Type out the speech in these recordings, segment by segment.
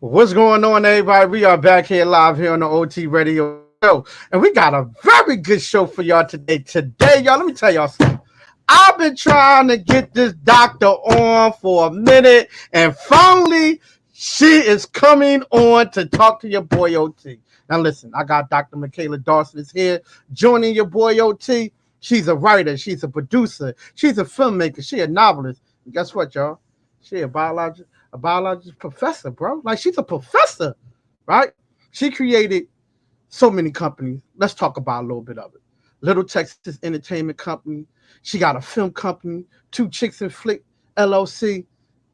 What's going on, everybody? We are back here live here on the OT Radio Show, and we got a very good show for y'all today. Today, y'all, let me tell y'all something. I've been trying to get this doctor on for a minute, and finally, she is coming on to talk to your boy OT. Now, listen, I got Dr. Micaela Dartson is here joining your boy OT. She's a writer, she's a producer, she's a filmmaker, she's a novelist. And guess what, y'all? She a biologist professor, bro. Like she's a professor, right? She created so many companies. Let's talk about a little bit of it. Little Texas Entertainment Company. She got a film company, Two Chicks and Flick LLC.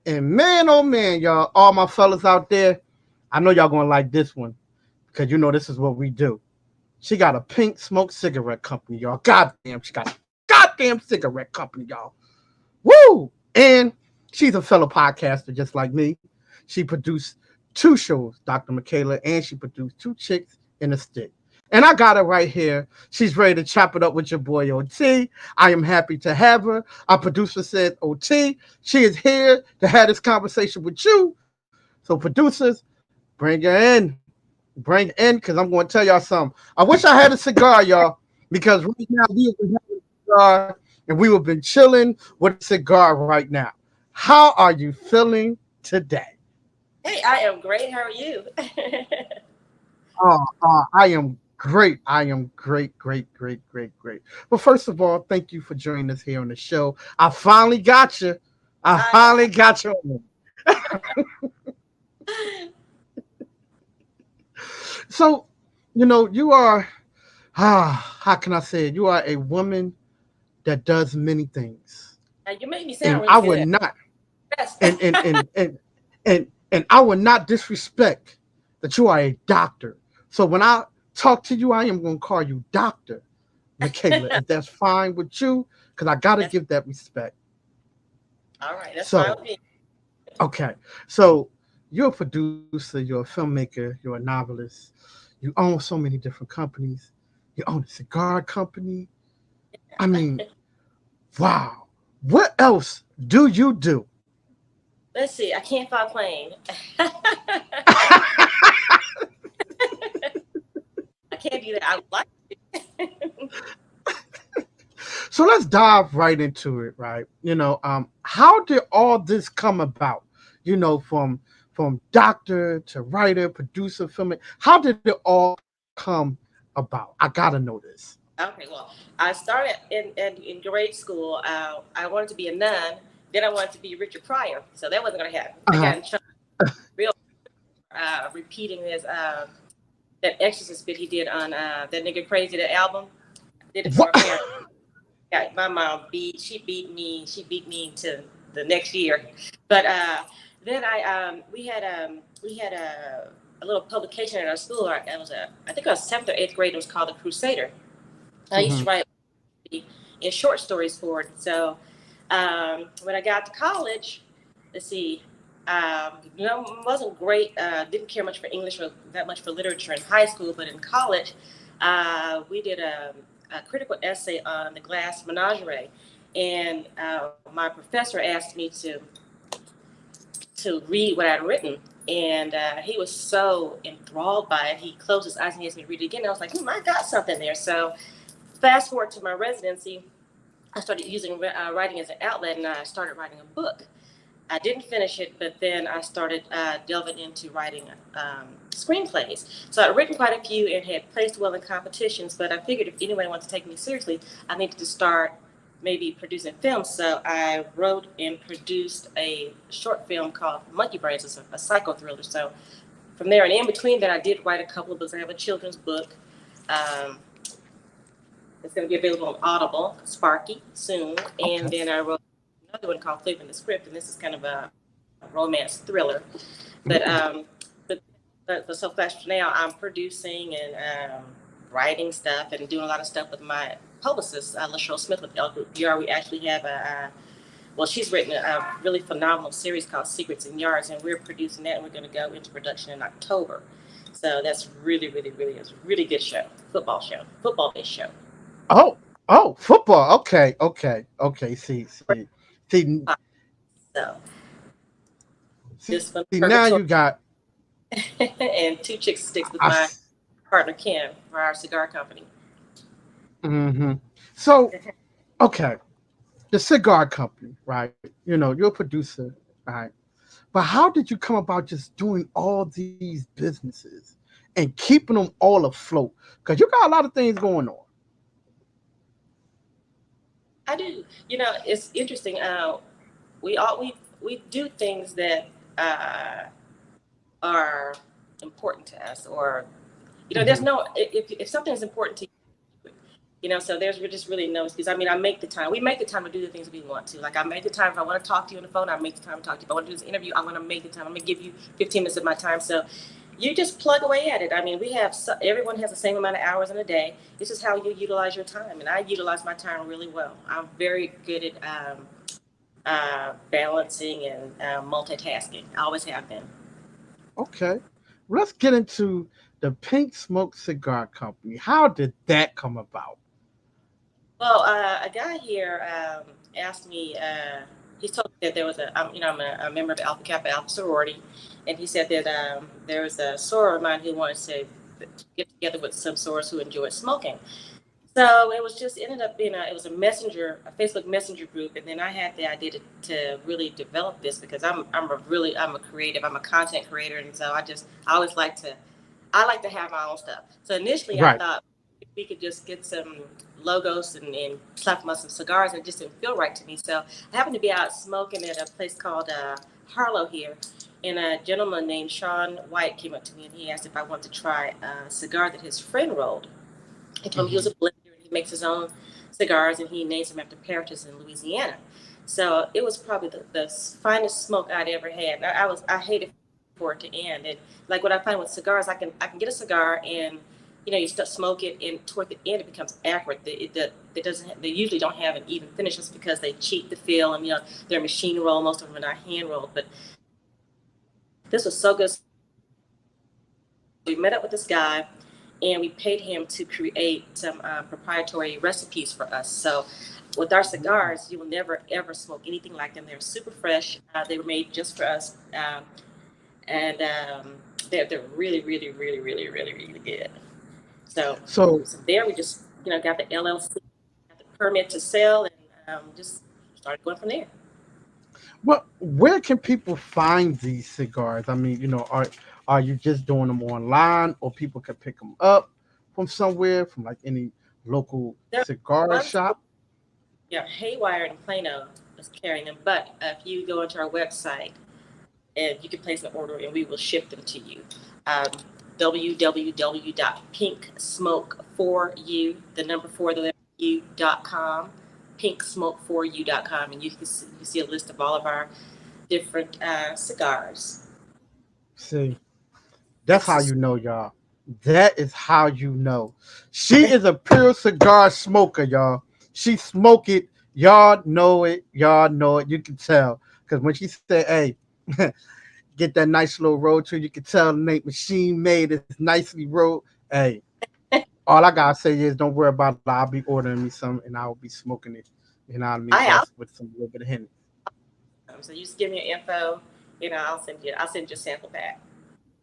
And man, oh man, y'all, all my fellas out there, I know y'all gonna like this one because you know this is what we do. She got a pink smoke cigarette company, y'all. Goddamn, she got a goddamn cigarette company, y'all. Woo! And she's a fellow podcaster just like me. She produced two shows, Dr. Micaela, and she produced Two Chicks in a Stick. And I got her right here. She's ready to chop it up with your boy OT. I am happy to have her. Our producer said, OT, she is here to have this conversation with you. So producers, bring her in. Bring her in because I'm going to tell y'all something. I wish I had a cigar, y'all, because right now we have been having a cigar and we have been chilling with a cigar right now. How are you feeling today? Hey, I am great. How are you? I am great. I am great, great, great, great, great. Well, first of all, thank you for joining us here on the show. I finally got you. I finally got you. So, you are, how can I say it? You are a woman that does many things. You make me And sound I really would good. not, Yes. and I would not disrespect that you are a doctor. So when I talk to you, I am going to call you Dr. Micaela, if that's fine with you, because I got to That's give that respect. all right. That's fine with So, me. okay. So you're a producer, you're a filmmaker, you're a novelist. You own so many different companies. You own a cigar company. I mean, wow. What else do you do? Let's see. I can't stop playing. I can't do that. I like it. So let's dive right into it, right? How did all this come about? From doctor to writer, producer, filmmaker. How did it all come about? I gotta know this. Okay. Well, I started in grade school. I wanted to be a nun. Then I wanted to be Richard Pryor. So that wasn't going to happen. I got Uh-huh. in trouble real repeating this that Exorcist bit he did on that nigga crazy that album. Did it for What? a parent. Yeah, my mom she beat me to the next year. But then we had a little publication at our school. It was I think I was seventh or eighth grade. It was called The Crusader. I used to Hmm. write in short stories for it. So when I got to college, let's see, wasn't great. Didn't care much for English or that much for literature in high school, but in college, we did a critical essay on the glass menagerie, and my professor asked me to read what I'd written. And he was so enthralled by it. He closed his eyes and he asked me to read it again. I was like, I got something there. So fast forward to my residency, I started using writing as an outlet, and I started writing a book. I didn't finish it, but then I started delving into writing screenplays. So I'd written quite a few and had placed well in competitions, but I figured if anyone wanted to take me seriously, I needed to start maybe producing films. So I wrote and produced a short film called Monkey Brains. It's a psycho thriller. So from there and in between that, I did write a couple of books. I have a children's book. Um, it's going to be available on Audible, Sparky, soon. And Okay. then I wrote another one called Flipping the Script, and this is kind of a romance thriller. But Ooh. so flash now, I'm producing and writing stuff and doing a lot of stuff with my publicist, LaShawn Smith with L Group PR. We actually have well, she's written a really phenomenal series called Secrets and Yards, and we're producing that, and we're going to go into production in October. So that's really, really, really is a really good show, football-based show. Oh, oh, football. Okay, okay, okay. See, So see. this one, Now you Purgatory. got and TwoChix Stix with I, my partner Kim for our cigar company. mm-hmm. So, okay, the cigar company, right? You're a producer, right? But how did you come about just doing all these businesses and keeping them all afloat? Because you got a lot of things going on. I do. It's interesting. We do things that are important to us, or there's Hmm. no if something is important to you, so there's just really no excuse. I mean, I make the time. We make the time to do the things we want to. Like I make the time if I want to talk to you on the phone. I make the time to talk to you. If I want to do this interview, I want to make the time. I'm gonna give you 15 minutes of my time. So you just plug away at it. I mean, everyone has the same amount of hours in a day. This is how you utilize your time, and I utilize my time really well. I'm very good at balancing and multitasking. I always have been. Okay. Let's get into the Pink Smoke Cigar Company. How did that come about? Well, a guy here asked me. He told me that there was I'm a member of Alpha Kappa Alpha sorority, and he said that there was a soror of mine who wanted to get together with some sorors who enjoyed smoking. So it was just ended up being it was a Facebook Messenger group, and then I had the idea to really develop this because I'm a creative, I'm a content creator, and so I like to have my own stuff. So initially, I Right. thought we could just get some logos and slap them on some cigars, and it just didn't feel right to me. So I happened to be out smoking at a place called Harlow here, and a gentleman named Sean White came up to me and he asked if I wanted to try a cigar that his friend rolled. He told me he was Hmm. a blender and he makes his own cigars and he names them after parishes in Louisiana. So it was probably the finest smoke I'd ever had. And I hated for it to end. And like what I find with cigars, I can get a cigar and you start smoke it and toward the end it becomes acrid. It doesn't they usually don't have an even finish just because they cheat the feel and they're machine rolled. Most of them are not hand rolled. But this was so good. So we met up with this guy and we paid him to create some proprietary recipes for us. So with our cigars, you will never ever smoke anything like them. They're super fresh. They were made just for us, and they're really, really, really, really, really, really good. So So, so there we just got the LLC, got the permit to sell, and just started going from there. where can people find these cigars? I mean, are you just doing them online, or people can pick them up from somewhere, from like any local There are cigar one store, shop? Haywire in Plano is carrying them, but if you go into our website and you can place an order and we will ship them to you. Um, www.pinksmoke4u, the number 4, the letter u.com, pinksmoke4u.com, and you can see a list of all of our different cigars. See, that's how you know, y'all. That is how you know. She is a pure cigar smoker, y'all. She smoke it. Y'all know it. Y'all know it. You can tell. Because when she said, hey, get that nice little roll too, you can tell the Nate machine made is nicely rolled. Hey, all I gotta say is don't worry about it. I'll be ordering me some and I'll be smoking it. You know what I mean? I Just with some little bit of Henny. So you just give me your info, I'll send you a sample pack.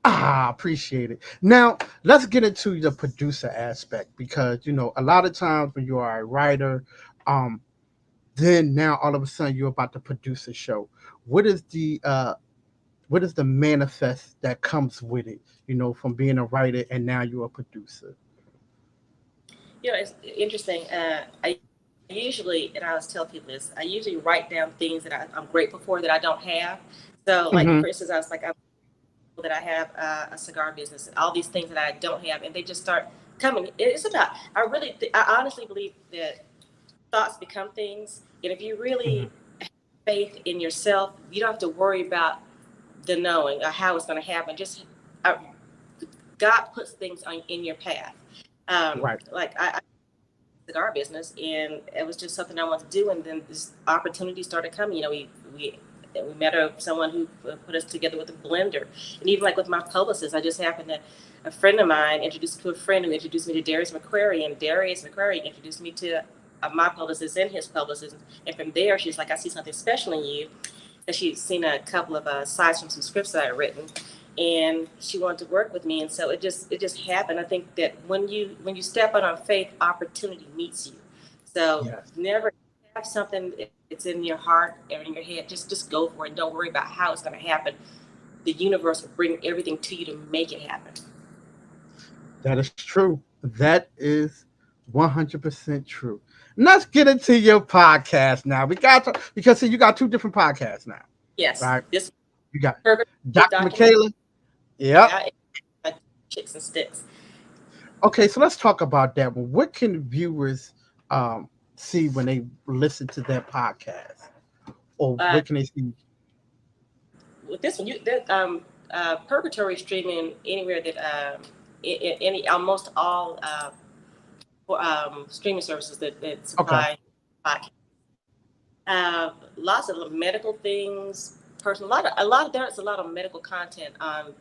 Appreciate it. Now let's get into the producer aspect because a lot of times when you are a writer, um, then now all of a sudden you're about to produce a show. What is the manifest that comes with it? From being a writer and now you're a producer. It's interesting. I usually, and I always tell people this, I usually write down things that I'm grateful for that I don't have. So, like for Hmm. instance, I was like, I'm grateful that I have a cigar business and all these things that I don't have, and they just start coming. It's about. I honestly believe that thoughts become things, and if you really have faith in yourself, you don't have to worry about the knowing or how it's going to happen. Just uh, God puts things in your path. Right. Like I cigar business, and it was just something I wanted to do. And then this opportunity started coming. We met someone who put us together with a blender, and even like with my publicist, I just happened to a friend of mine introduced me to a friend who introduced me to Darius McQuarrie, and Darius McQuarrie introduced me to my publicist and his publicist. And from there, she's like, "I see something special in you," because she'd seen a couple of sides from some scripts that I had written. and she wanted to work with me, and so it just happened. I think that when you step out on faith, opportunity meets you. So Yes. never have something it's in your heart or in your head. Just go for it. Don't worry about how it's going to happen. The universe will bring everything to you to make it happen. That is true. That is 100% true. Let's get into your podcast now. We got to, because see, you got two different podcasts now, Yes, right? this You got perfect Dr. document. Micaela. Yep. Chicks and sticks. Okay, so let's talk about that one. What can viewers see when they listen to that podcast, or Uh, what can they see? with this one, Purgatory streaming anywhere that any almost all streaming services that Okay. supply podcasts. Lots of medical things, personal. There's a lot of medical content on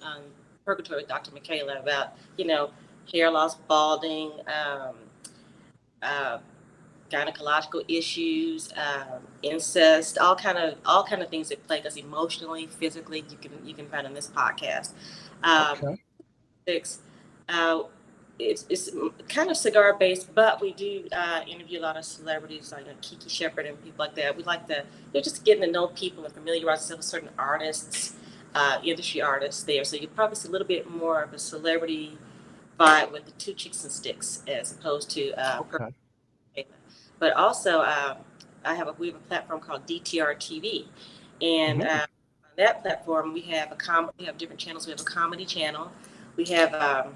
Purgatory with Dr. Micaela about hair loss, balding, uh, gynecological issues, incest, all kind of things that plague us emotionally, physically. You can find in this podcast. Um, Okay. Stix. Uh, it's kind of cigar based, but we do interview a lot of celebrities like Kiki Shepard and people like that. We like just getting to know people and familiarize ourselves with certain artists, industry artists there. So you probably see a little bit more of a celebrity vibe with the TwoChix and Stix as opposed to Okay. but also we have a platform called DTR TV, and Mhm. on that platform we have different channels. We have a comedy channel, we have a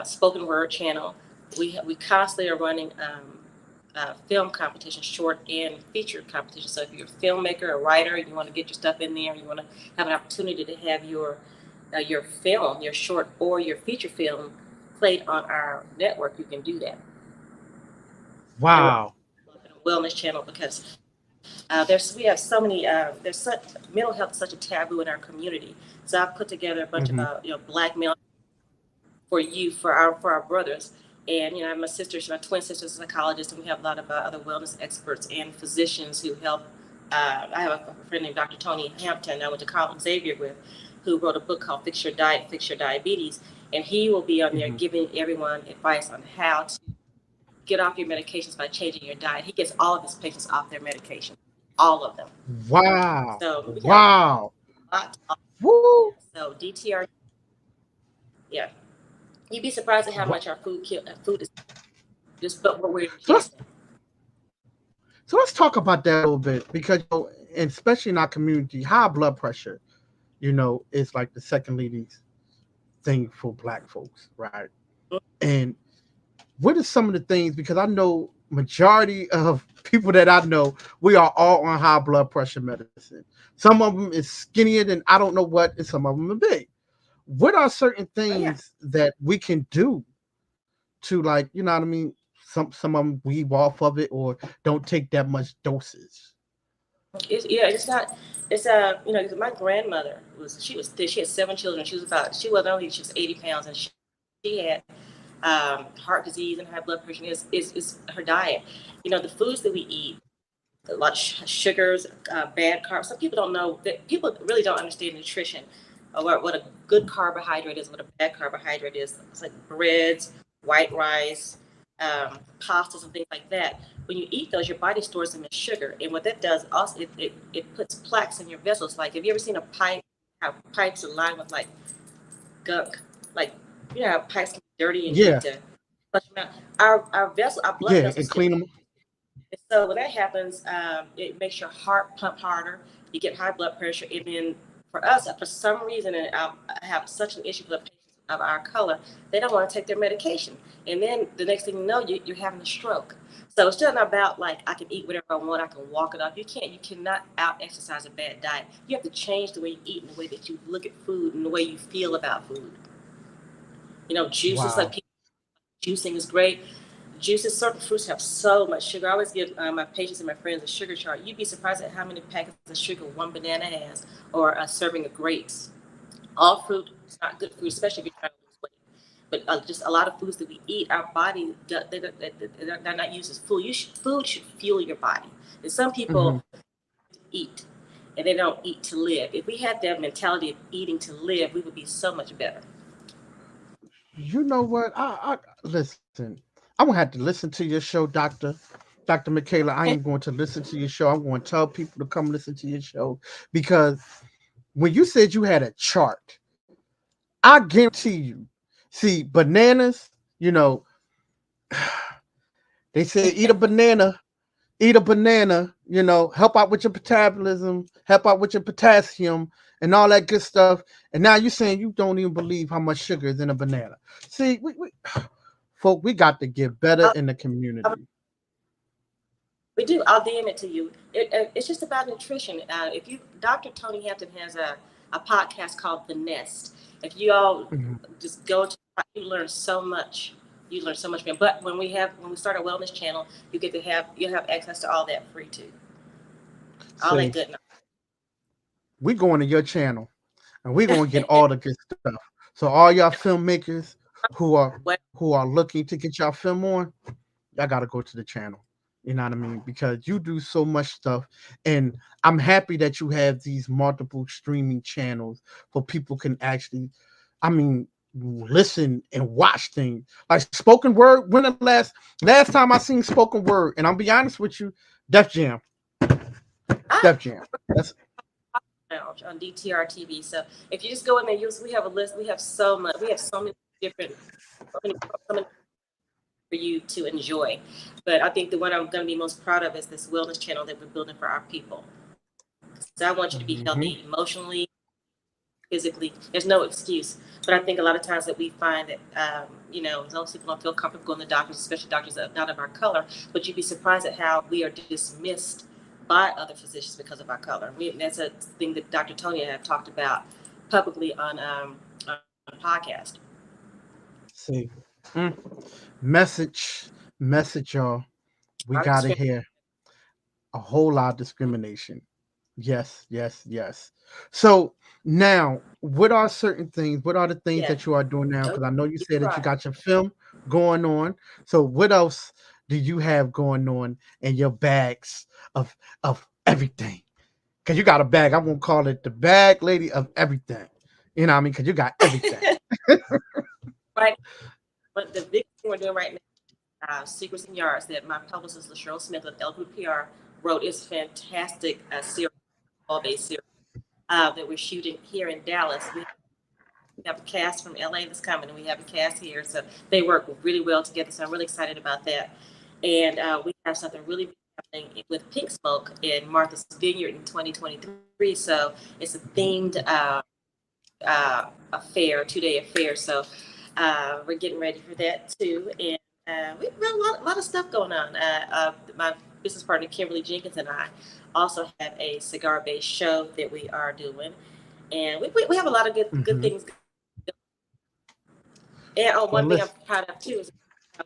spoken word channel. We constantly are running film competitions, short and feature competitions. So if you're a filmmaker, a writer, you want to get your stuff in there, you want to have an opportunity to have your film, your short or your feature film played on our network, you can do that. And we're Wow. a wellness channel because we have so many mental health is such a taboo in our community. So I've put together a bunch of Hmm. black male for our brothers. And I have my twin sister's a psychologist, and we have a lot of other wellness experts and physicians who help. I have a friend named Dr. Tony Hampton I went to college Xavier with, who wrote a book called Fix Your Diet, Fix Your Diabetes, and he will be on there Hmm. giving everyone advice on how to get off your medications by changing your diet. He gets all of his patients off their medication, all of them. Wow. So we have Wow. a lot. Woo. So DTR, yeah, you'd be surprised at how Wha- much our food is just but what we're So let's ingesting. so let's talk about that a little bit because and especially in our community, high blood pressure, is like the second leading thing for Black folks, right? And what are some of the things? Because I know majority of people that I know, we are all on high blood pressure medicine. Some of them is skinnier than I don't know what, and some of them are big. What are certain Oh yeah, things that we can do to, like, you know what I mean? Some of them weave off of it or don't take that much doses. it's not. It's my grandmother she had 7 children. She wasn't only she was 80 pounds, and she had heart disease and high blood pressure. Is her diet. The foods that we eat, a lot of sugars, bad carbs. Some people don't know that people really don't understand nutrition, what a good carbohydrate is, what a bad carbohydrate is. It's like breads, white rice, pastas, and things like that. When you eat those, your body stores them as sugar, and what that does also it puts plaques in your vessels. Like, have you ever seen a pipe? How pipes are lined with like gunk, like how pipes can be dirty and you need Yeah, to flush them out. Our blood yeah, vessels and get. clean them. So when that happens, it makes your heart pump harder. You get high blood pressure, and then for us, for some reason, and I have such an issue with patients of our color, they don't want to take their medication, and then the next thing you know, you're having a stroke. So it's still not about like I can eat whatever I want, I can walk it off. You cannot out exercise a bad diet. You have to change the way you eat and the way that you look at food and the way you feel about food. Juices like Wow. people, juicing is great. Juices, certain fruits have so much sugar. I always give my patients and my friends a sugar chart. You'd be surprised at how many packets of sugar one banana has, or a serving of grapes. All fruit is not good food, especially if you're trying to lose weight. But just a lot of foods that we eat, our body, they're not used as food. Food should fuel your body. And some Hmm. people eat. and they don't eat to live. If we had that mentality of eating to live, we would be so much better. You know what? I listen. I'm gonna have to listen to your show, Doctor Michaela. I am going to listen to your show. I'm going to tell people to come listen to your show because when you said you had a chart, I guarantee you. See, bananas. You know, they say eat a banana, help out with your metabolism, help out with your potassium and all that good stuff. And now you're saying you don't even believe how much sugar is in a banana. See, folk, we got to get better I'll, in the community. we do. I'll DM it to you. It's just about nutrition. If you, Dr. Tony Hampton has a podcast called The Nest. If you all Mhm. just go to, you learn so much. You learn so much from it. But when we start a wellness channel, you'll have access to all that free too. All that See, good. we going to your channel and we're going to get all the good stuff. So all y'all filmmakers who are What? who are looking to get y'all film on, y'all got to go to the channel. You know what I mean? Because you do so much stuff, and I'm happy that you have these multiple streaming channels for people can actually, I mean, listen and watch things like spoken word. When the last time I seen spoken word, and I'll be honest with you, Def Jam, I Def Jam. That's Lounge on DTR TV. So if you just go in there, we have a list. We have so much. We have so many different, so many for you to enjoy. But I think the one I'm going to be most proud of is this wellness channel that we're building for our people. So I want you to be healthy mhm. emotionally, physically. There's no excuse. But I think a lot of times that we find that, most people don't feel comfortable going to doctors, especially doctors that are not of our color. But you'd be surprised at how we are dismissed by other physicians because of our color. That's a thing that Dr. Tony and I have talked about publicly on podcast. See, mm. message, y'all. We got to hear a whole lot of discrimination. Yes, yes, yes. So now, what are certain things? What are the things Yeah. that you are doing now? Oh, Because I know you you're said that you right. got your film going on. So what else do you have going on in your bags of everything? Because you got a bag. I'm gonna call it the bag lady of everything. You know what I mean? Because you got everything. Right. But the big thing we're doing right now, Secrets and Yards, that my publicist, LaShawn Smith of L Group PR, wrote, is fantastic series, all-based series that we're shooting here in Dallas. We have a cast from LA that's coming, and we have a cast here. So they work really well together. So I'm really excited about that. And we have something really big happening with Pink Smoke in Martha's Vineyard in 2023. So it's a themed affair, 2-day affair. So we're getting ready for that too. And we've got a lot of stuff going on. My business partner, Kimberly Jenkins, and I also have a cigar based show that we are doing. And we have a lot of good Hmm. things. And oh, Well, one thing I'm listen. proud of too is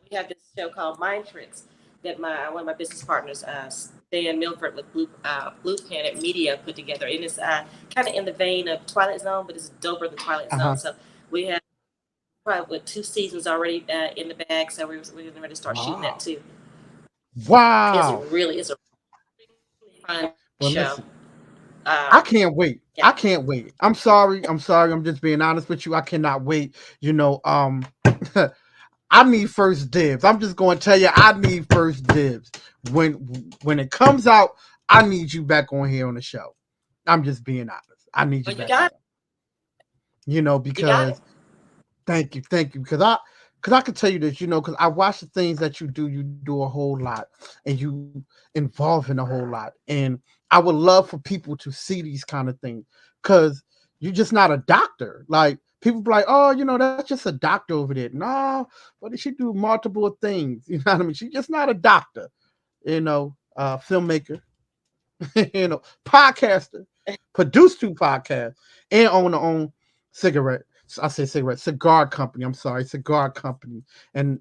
we have this show called Mind Tricks that my one of my business partners, Dan Milford with Blue Planet Media, put together. And it's kind of in the vein of Twilight Zone, but it's doper than Twilight Uh huh. Zone. So we have probably with 2 seasons already in the bag. So we're getting ready to start shooting that Wow. too. Wow. It's a really fun Well, show. listen. I Um, can't wait. yeah. I can't wait. I'm sorry. I'm sorry. I'm just being honest with you. I cannot wait. You know, I need first dibs. I'm just going to tell you, I need first dibs. When when it comes out, I need you back on here on the show. I'm just being honest. I need you Well, you back got on. it. You got it. Because thank you. Because I can tell you this, because I watch the things that you do. You do a whole lot, and you involve in a whole lot. And I would love for people to see these kind of things, because you're just not a doctor. Like people be like, oh, that's just a doctor over there. No, but she do multiple things. You know what I mean? She's just not a doctor. Filmmaker, podcaster, produced 2 podcasts, and own her own cigarette. I say cigarette, cigar company. I'm sorry, cigar company. And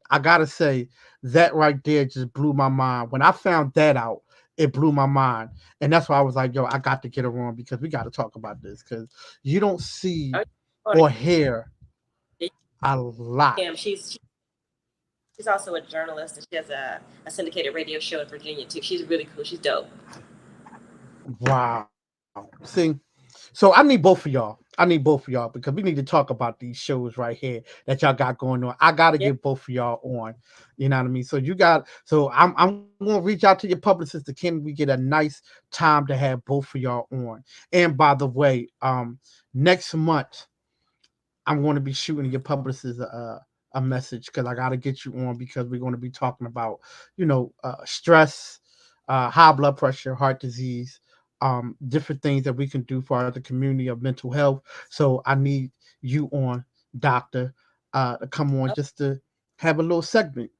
I gotta say that right there just blew my mind. When I found that out, it blew my mind, and that's why I was like, "Yo, I got to get her on because we got to talk about this because you don't see Oh, or hear yeah, a lot." Kim, she's also a journalist, and she has a syndicated radio show in Virginia too. She's really cool. She's dope. Wow. See, so I need both of y'all. I need both of y'all because we need to talk about these shows right here that y'all got going on. I gotta Yeah. get both of y'all on. You know what I mean? So you got so I'm gonna reach out to your publicist to can we get a nice time to have both of y'all on. And by the way, next month I'm going to be shooting your publicist a message because I got to get you on because we're going to be talking about, stress, high blood pressure, heart disease, different things that we can do for the community of mental health. So I need you on, doctor, to come on Oh, just to have a little segment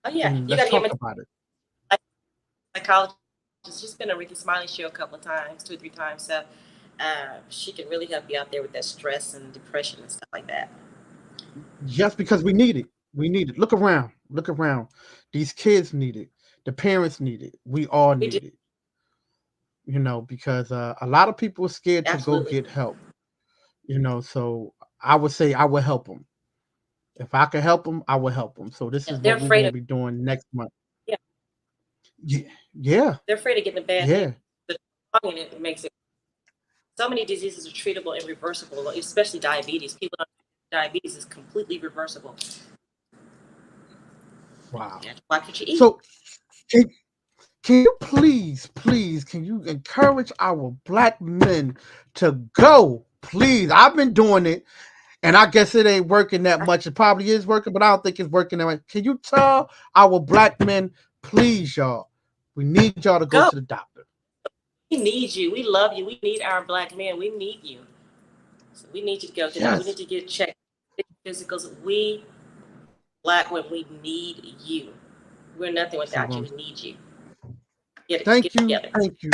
oh, yeah. and You let's got to get talk me about it. a psychologist. She's been on Ricky Smiley show a couple of times, 2 or 3 times. So she can really help you out there with that stress and depression and stuff like that. Just because we need it. We need it. Look around. Look around. These kids need it. The parents need it. We all We do. need it. Because a lot of people are scared to go Absolutely. get help. So I would say I would help them. If I could help them, I would help them. So this Yeah, is they're what we're afraid going to of, be doing next month. yeah, Yeah, yeah, they're afraid of getting a bad news. yeah. But and it makes it, so many diseases are treatable and reversible, especially diabetes. People don't know diabetes is completely reversible. Wow. You have to watch what you eat. So can, can you please, can you encourage our black men to go? Please, I've been doing it. And I guess it ain't working that much. It probably is working, but I don't think it's working that much. Can you tell our black men, please, y'all, we need y'all to go to Go. the doctor. We need you. We love you. We need our black men. We need you. So we need you to go to that. We need Yes, to get checked. Physicals. We black women, we need you. We're nothing that's without what you. I'm We need you. Get Thank it you, together. thank you,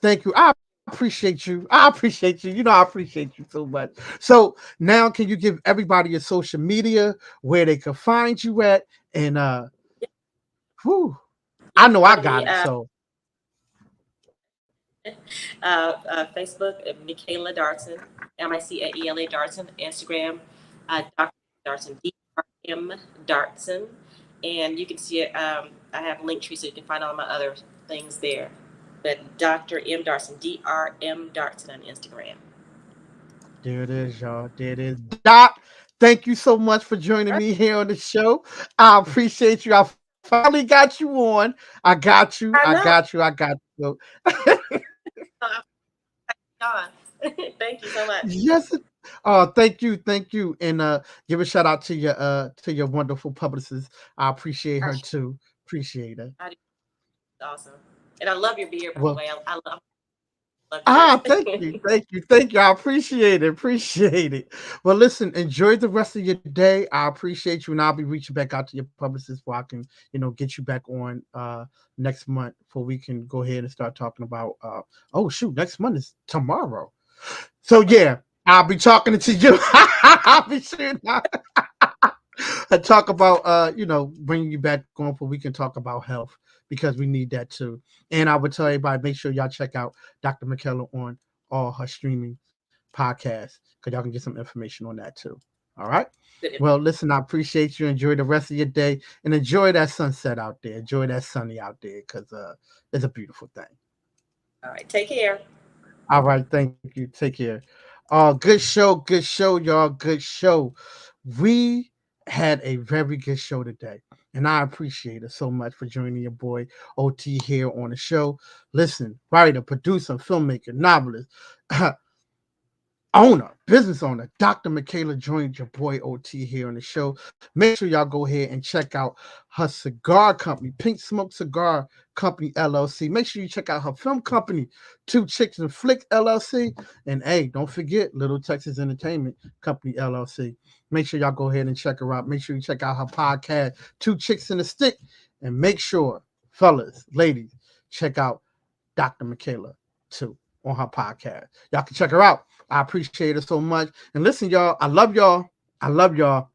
thank you. I appreciate you. I appreciate you. I appreciate you so much. So now, can you give everybody your social media where they can find you at? And whew, You I can know I find got me it. So Facebook, Micaela Dartson, Micaela Dartson, Instagram, Dr. Dartson, DRM Dartson. And you can see it. I have Linktree, so you can find all my other things there. But Dr. M. Dartson, DRM Dartson on Instagram. there it is, y'all. There it is. Doc, thank you so much for joining All me here on the show. I appreciate you. I finally got you on. I got you. I right. I got know. you. I got you. Don. Thank you so much. Yes. Thank you. And give a shout out to your wonderful publicist. I appreciate I, her too. Appreciate her. I do. Awesome. And I love your beard, by the Well, way. Love yours. thank you. I appreciate it. Appreciate it. Well, listen, enjoy the rest of your day. I appreciate you, and I'll be reaching back out to your publicist so I can, get you back on next month so we can go ahead and start talking about oh shoot, next month is tomorrow. So yeah, I'll be talking to you. I'll be sure I talk about bringing you back on so we can talk about health because we need that too. And I would tell everybody make sure y'all check out Dr. Micaela on all her streaming podcasts because y'all can get some information on that too. All right. Good. Well, listen, I appreciate you. Enjoy the rest of your day and enjoy that sunset out there. Enjoy that sunny out there because it's a beautiful thing. All right. Take care. All right, thank you. Take care. Good show, y'all. Good show. We had a very good show today, and I appreciate it so much for joining your boy OT here on the show. Listen, writer, producer, filmmaker, novelist, business owner, Dr. Micaela joined your boy OT here on the show. Make sure y'all go ahead and check out her cigar company, Pink Smoke Cigar Company LLC. Make sure you check out her film company, TwoChix and Flick LLC. And hey, don't forget Little Texas Entertainment Company LLC. Make sure y'all go ahead and check her out. Make sure you check out her podcast, Two Chicks and a Stick. And make sure, fellas, ladies, check out Dr. Micaela too on her podcast. Y'all can check her out. I appreciate it so much. And listen, y'all, I love y'all. I love y'all.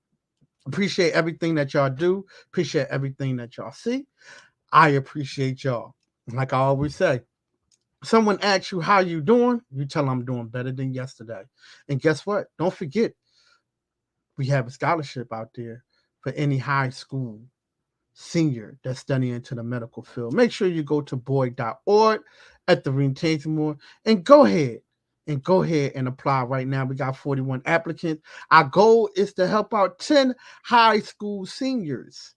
Appreciate everything that y'all do. Appreciate everything that y'all see. I appreciate y'all. Like I always say, someone asks you how you doing, you tell them I'm doing better than yesterday. And guess what? Don't forget, we have a scholarship out there for any high school senior that's studying into the medical field. Make sure you go to boyd.org at the Reentanglement and go ahead and apply right now. We got 41 applicants. Our goal is to help out 10 high school seniors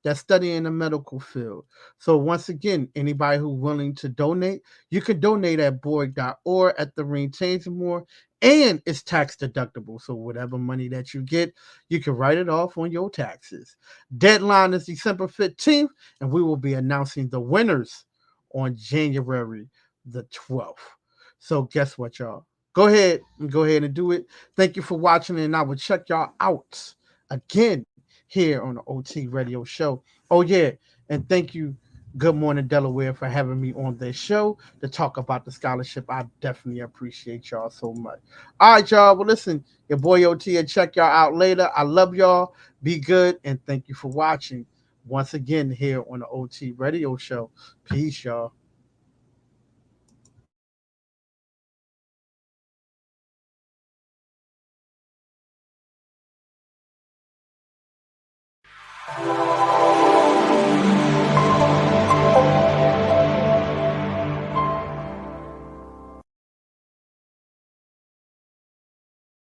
that's studying the medical field. So once again, anybody who's willing to donate, you can donate at boyd.org at the Reentanglement, and it's tax deductible. So whatever money that you get, you can write it off on your taxes. Deadline is December 15th, and we will be announcing the winners on January the 12th. So guess what, y'all? Go ahead and do it. Thank you for watching, and I will check y'all out again here on the OT Radio Show. Oh yeah, and thank you, Good Morning Delaware, for having me on this show to talk about the scholarship. I definitely appreciate y'all so much. All right, y'all. Well, listen, your boy OT, and check y'all out later. I love y'all. Be good, and thank you for watching once again here on the OT Radio Show. Peace, y'all.